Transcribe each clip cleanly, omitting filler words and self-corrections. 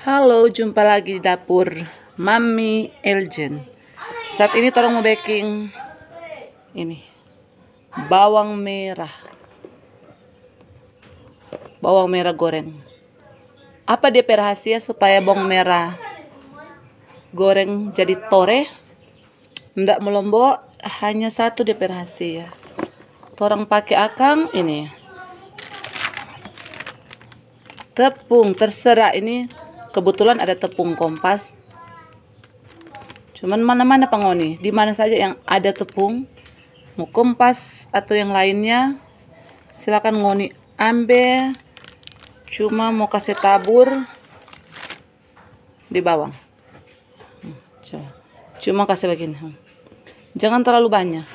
Halo, jumpa lagi di dapur Mami Eljen. Saat ini tolong mau baking ini bawang merah goreng. Apa DP rahasia supaya bawang merah goreng jadi tore, ndak melombok? Hanya satu DP rahasia. Torang pakai akang ini tepung, terserah ini. Kebetulan ada tepung kompas. Cuman mana-mana pangoni, di mana saja yang ada tepung, mau kompas atau yang lainnya, silakan ngoni ambil. Cuma mau kasih tabur di bawang. Cuma kasih begini. Jangan terlalu banyak.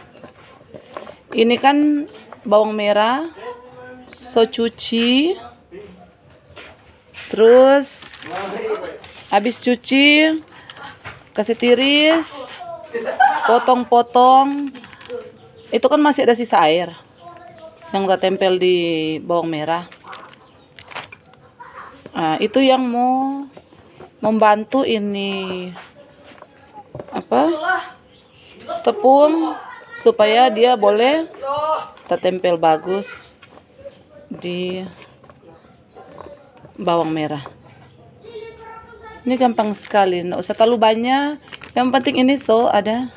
Ini kan bawang merah, so cuci. Terus habis cuci, kasih tiris, potong-potong. Itu kan masih ada sisa air yang udah tempel di bawang merah. Nah, itu yang mau membantu ini tepung supaya dia boleh tertempel bagus di bawang merah. Ini gampang sekali, nggak usah terlalu banyak. Yang penting ini ada,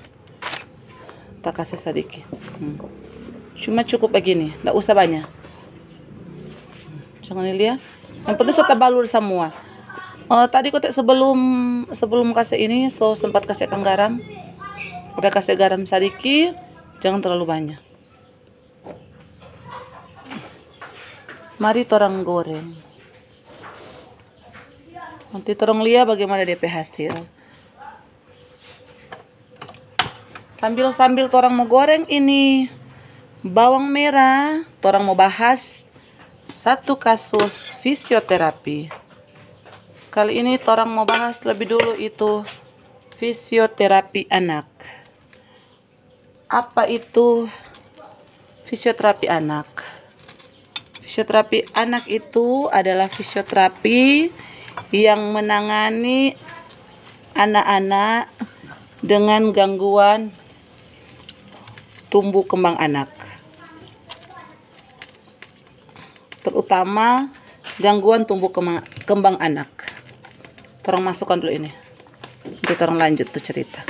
tak kasih sedikit. Cuma cukup begini, nggak usah banyak. Jangan lihat. Yang penting terbalur semua. Tadi kotek sebelum kasih ini, sempat kasih garam. Udah kasih garam sedikit, jangan terlalu banyak. Mari torang goreng. Nanti torang lihat bagaimana DP hasil. Sambil torang mau goreng ini bawang merah, torang mau bahas satu kasus fisioterapi. Kali ini torang mau bahas lebih dulu itu fisioterapi anak. Apa itu fisioterapi anak? Fisioterapi anak itu adalah fisioterapi yang menangani anak-anak dengan gangguan tumbuh kembang anak, terutama gangguan tumbuh kembang anak. Torang masukkan dulu ini, nanti torang lanjut tuh cerita.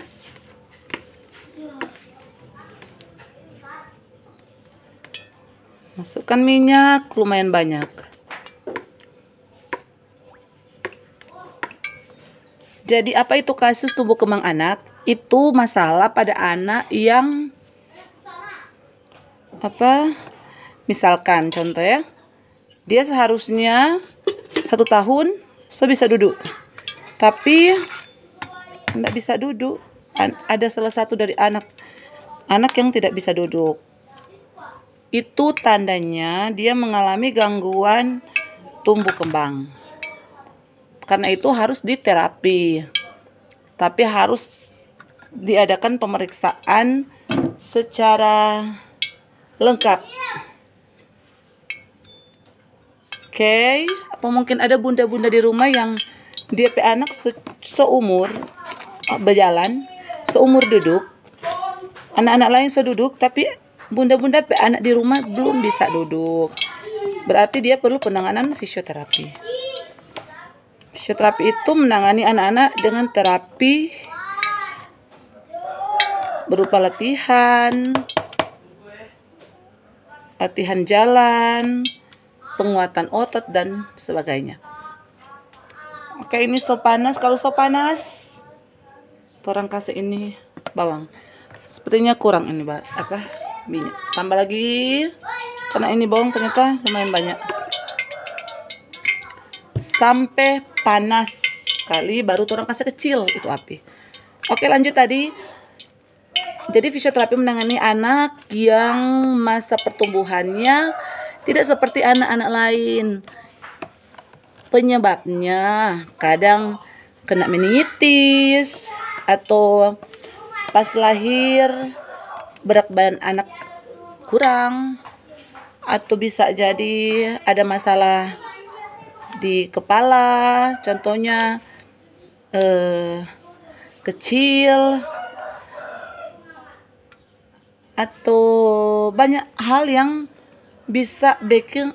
Masukkan minyak lumayan banyak. Jadi apa itu kasus tumbuh kembang anak? Itu masalah pada anak yang misalkan contoh ya, dia seharusnya 1 tahun bisa duduk, tapi tidak bisa duduk. Ada salah satu dari anak yang tidak bisa duduk. Itu tandanya dia mengalami gangguan tumbuh kembang. Karena itu harus diterapi, tapi harus diadakan pemeriksaan secara lengkap. Oke, apa mungkin ada bunda-bunda di rumah yang DP anak seumur berjalan, seumur duduk, anak-anak lain duduk, tapi bunda-bunda anak di rumah belum bisa duduk. Berarti dia perlu penanganan fisioterapi. Fisioterapi itu menangani anak-anak dengan terapi berupa latihan jalan, penguatan otot dan sebagainya. Oke, ini panas. Kalau panas, torang kasih ini bawang. Sepertinya kurang ini minyak. Tambah lagi, karena ini bawang ternyata lumayan banyak. Sampai panas kali baru torang kasih kecil itu api. Oke, lanjut tadi. Jadi fisioterapi menangani anak yang masa pertumbuhannya tidak seperti anak-anak lain. Penyebabnya kadang kena meningitis, atau pas lahir berat badan anak kurang, atau bisa jadi ada masalah di kepala, contohnya kecil, atau banyak hal yang bisa bikin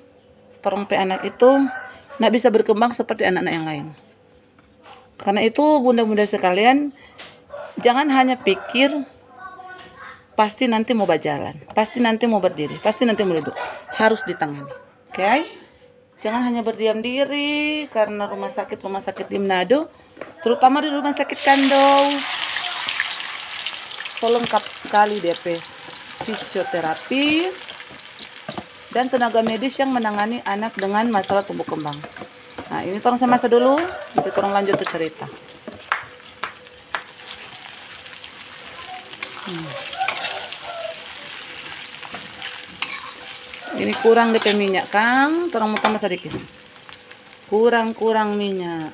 torong anak itu nggak bisa berkembang seperti anak-anak yang lain. Karena itu bunda-bunda sekalian, jangan hanya pikir pasti nanti mau berjalan, pasti nanti mau berdiri, pasti nanti mau duduk. Harus ditangani. Oke? Jangan hanya berdiam diri karena rumah sakit di Manado, terutama di rumah sakit Kandau. So lengkap sekali DP fisioterapi dan tenaga medis yang menangani anak dengan masalah tumbuh kembang. Nah, ini tolong saya masak dulu, nanti tolong lanjut tuh cerita. Ini kurang DP minyak, Kang. Tolong mau tambah sedikit. Kurang minyak.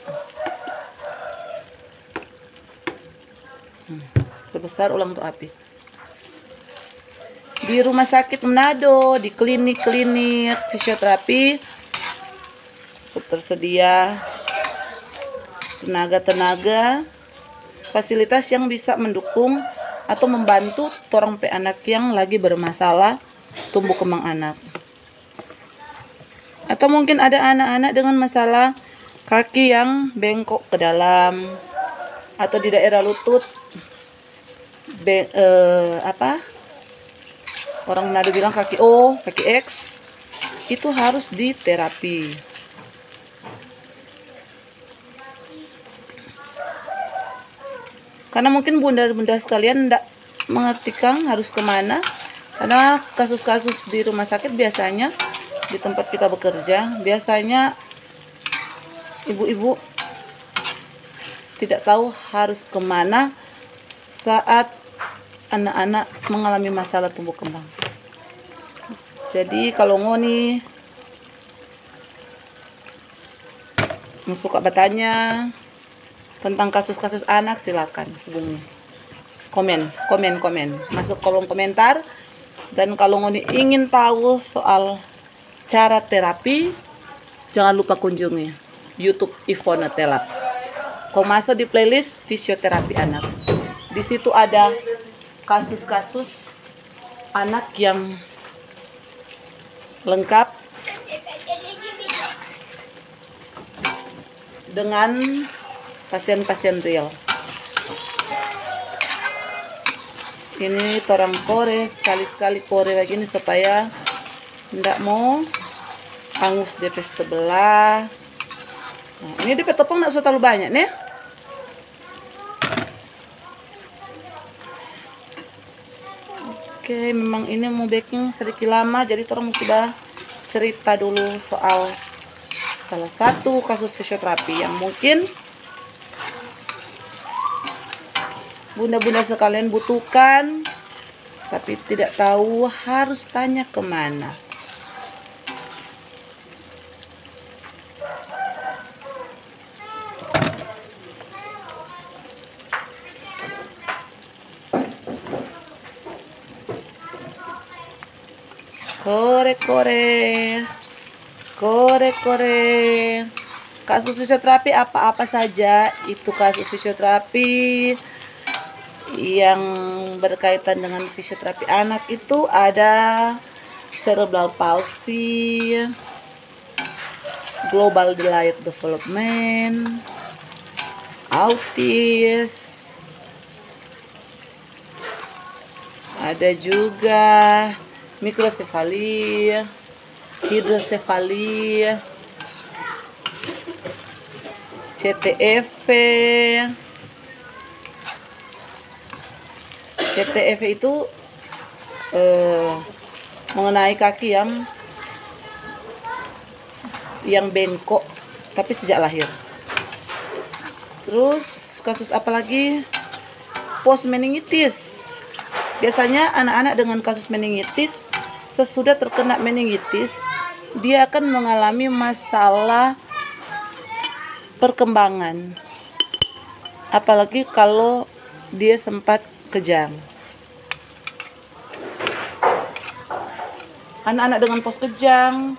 Sebesar ulang untuk api. Di rumah sakit Manado, di klinik-klinik fisioterapi tersedia tenaga-tenaga fasilitas yang bisa mendukung atau membantu torong anak yang lagi bermasalah tumbuh kembang anak. Atau mungkin ada anak-anak dengan masalah kaki yang bengkok ke dalam atau di daerah lutut, orang Manado bilang kaki O, kaki X, itu harus diterapi. Karena mungkin bunda-bunda sekalian tidak mengerti Kang harus kemana. Karena kasus-kasus di rumah sakit biasanya, di tempat kita bekerja, biasanya ibu-ibu tidak tahu harus kemana saat anak-anak mengalami masalah tumbuh kembang. Jadi kalau ngoni suka bertanya tentang kasus-kasus anak, silakan hubungi. Komen. Masuk kolom komentar. Dan kalau ngoni ingin tahu soal cara terapi, jangan lupa kunjungi YouTube Ivona Telap. Kau masuk di playlist fisioterapi anak. Di situ ada kasus-kasus anak yang lengkap dengan pasien-pasien real. Ini torang kore sekali-sekali kore begini supaya tidak mau hangus DP sebelah. Nah, ini DP tepung tidak usah terlalu banyak nih. Oke, memang ini mau baking sedikit lama, jadi torang mesti cerita dulu soal salah satu kasus fisioterapi yang mungkin bunda-bunda sekalian butuhkan, tapi tidak tahu harus tanya kemana. Kore. Kasus fisioterapi apa-apa saja itu kasus fisioterapi yang berkaitan dengan fisioterapi anak itu ada cerebral palsy, global delayed development, autis, ada juga mikrosefali, hidrosefali, CTF. CTF itu mengenai kaki yang bengkok tapi sejak lahir. Terus kasus apa lagi? Post meningitis. Biasanya anak-anak dengan kasus meningitis sesudah terkena meningitis dia akan mengalami masalah perkembangan. Apalagi kalau dia sempat kejang. Anak-anak dengan pos kejang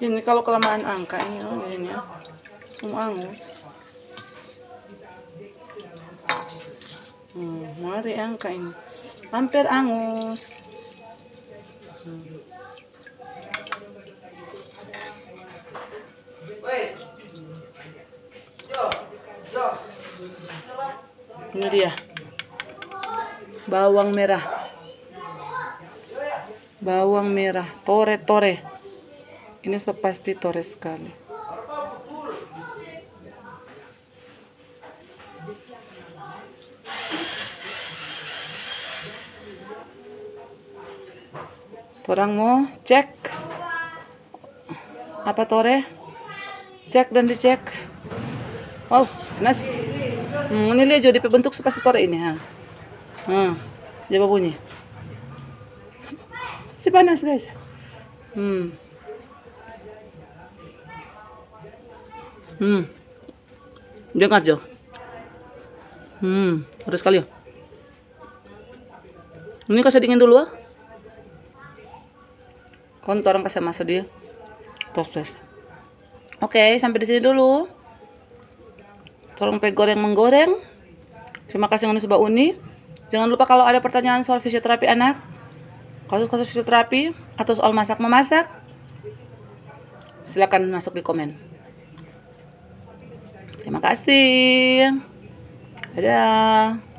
Ini kalau kelamaan angka ini loh jadinya semua angus. Mari angka ini hampir angus. Ini dia bawang merah tore. Ini pasti tore sekali. Orang mau cek apa tore, cek dan dicek. Wow, panas. Ini lihat jadi bentuk seperti tore ini. Coba bunyi. Si panas guys. Dengar Jo. Harus sekali ya. Ini kasih dingin dulu ah. Orang kasih masuk dia. Tos. Oke, sampai di sini dulu. Tolong goreng menggoreng. Terima kasih Mbak Uni. Jangan lupa kalau ada pertanyaan soal fisioterapi anak, kasus fisioterapi atau soal masak memasak, silakan masuk di komen. Terima kasih. Dadah.